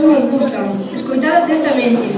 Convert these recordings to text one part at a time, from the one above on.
todos nos gustan. Escoitad atentamente.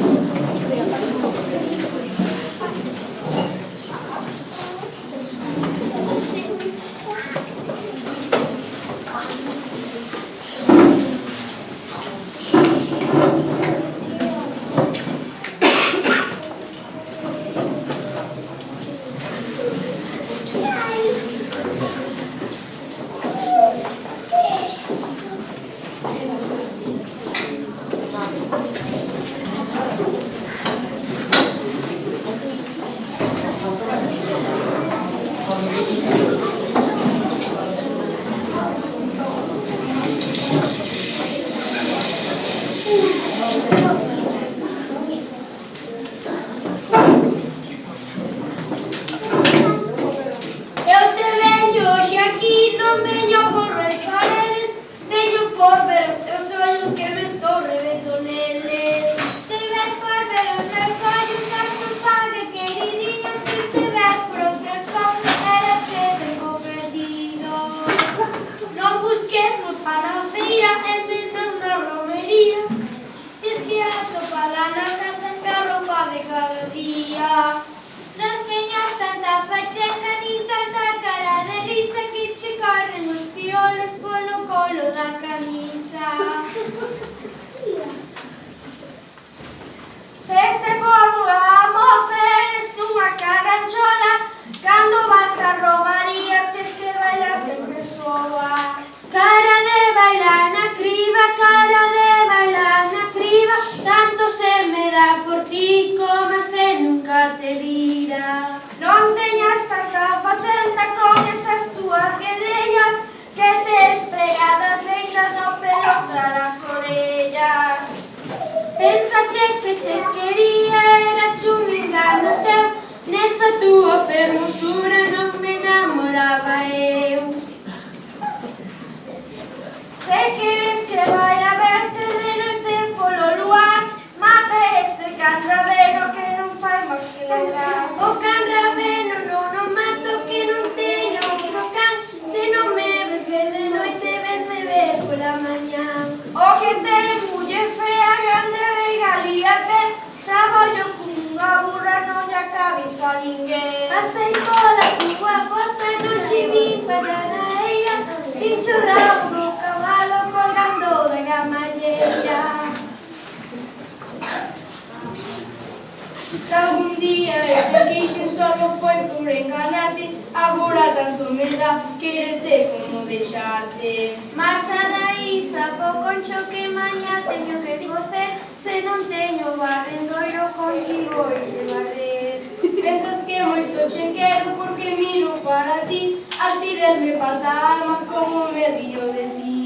Se algún día te quixen solo foi por enganarte, agora tanto me dá quererte como deixarte. Marcha daí, sapo concho que mañá teño que cocer, se non teño barrendoiro contigo e de barrer. Pensas que moito che quero porque miro para ti, así desme falta a alma como me río de ti.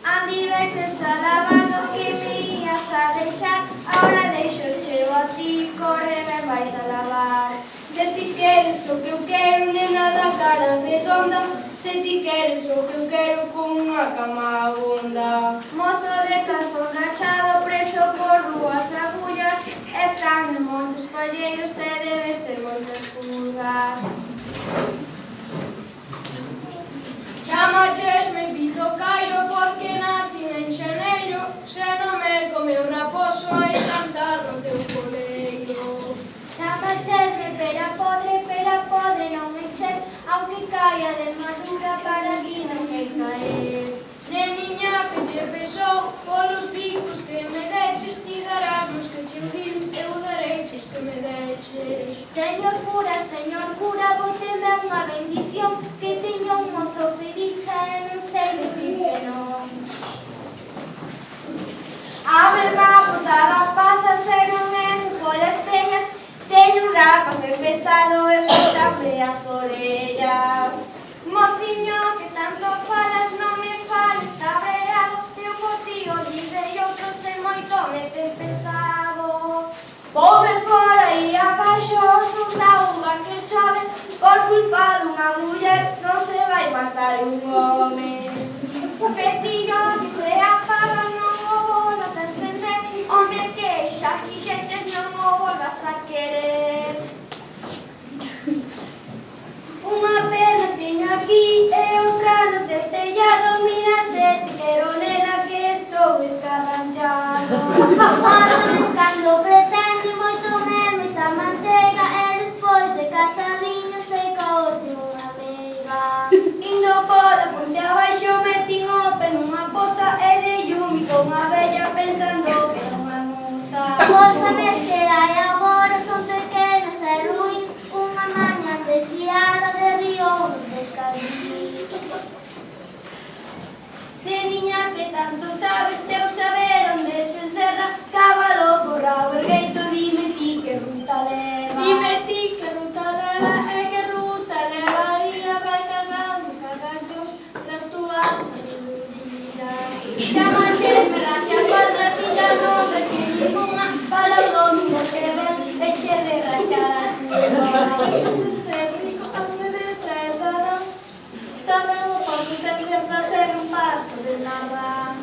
Andi veches alabando que me ias a deixar, ahora deixo cheo a ti, corre me vais a lavar. Se ti queres o que eu quero, nena da cara redonda, se ti queres o que eu quero, con unha cama abonda. Mozo de calzón rachado, preso por rúas agullas, están en montes palleiros e debes ter moitas pulgas. Chamachesme Pito Cairo porque nací en xaneiro, se non me comeu raposo hai cantar no teu coleiro. Chamachesme pera podre non me ser, aunque caia de madura para aquí non me caer. Neniña que che pesou, polos bicos que me deches, ti darás os que che din, eu darei os que me deches. Señor cura, boteme unha bendición, que teño un mozo pedicha e non sei decir que non. Aves na puta rapaza, se non é polas peñas, teño un rapaz empezado e faltame as orellas. Mociño, que tanto falas, non me fales cabreado, eu contigo dicei outro se moito me ten pensado. Voume por aí abaixo, son da uva que chove, por culpa dunha muller non se vai matar un home. Petillo que se apaga non o volvas a encender, home que xa quixeches non o volvas a querer. Unha perna teño aquí e outra no teu tellado, mira se te quero nena que estou escarranchada. Sabes cando pretende moito mel, moita manteiga, e despois de casadiño sei ca última unha amiga. Indo pola ponte abaixo metín o pé nunha poza e dei un bico unha vella pensando que era unha moza. Vos sabes que hai agora son pequenas e ruíns, unha maña de xiada de río uns pescadís. Niña que tanto sabes, teu saber onde se encerra, cabalo co rabo ergueito, dime ti que ruta leva. Dime ti que ruta leva, e que ruta levaría, vai cagando cagallos da túa sabiduría. Chamache, me racha contra si ya non reche ninguna, para o domingo que ven, eche de rachar a túa. Tamén o posso entender pra ser un paso de nada.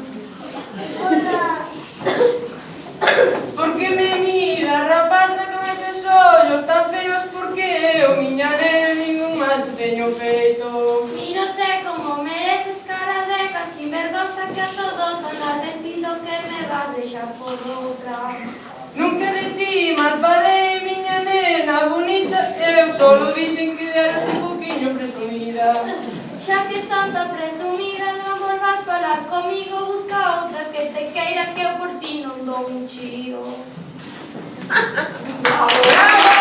Por que me mira, rapaza, con eses ollos tan feos? Porque eu, miña nena, ningún mal teño feito. Mírote como mereces, cara de casi vergonza, que a todos andas dicindo que me vas deixar por outra. Nunca de ti mal falei, miña nena bonita, eu solo dixen que eras un poquinho presumida. Xa que son tan presumida, non volvas falar comigo, busca outra que te queira, que eu por ti non dou un chío. Bravo!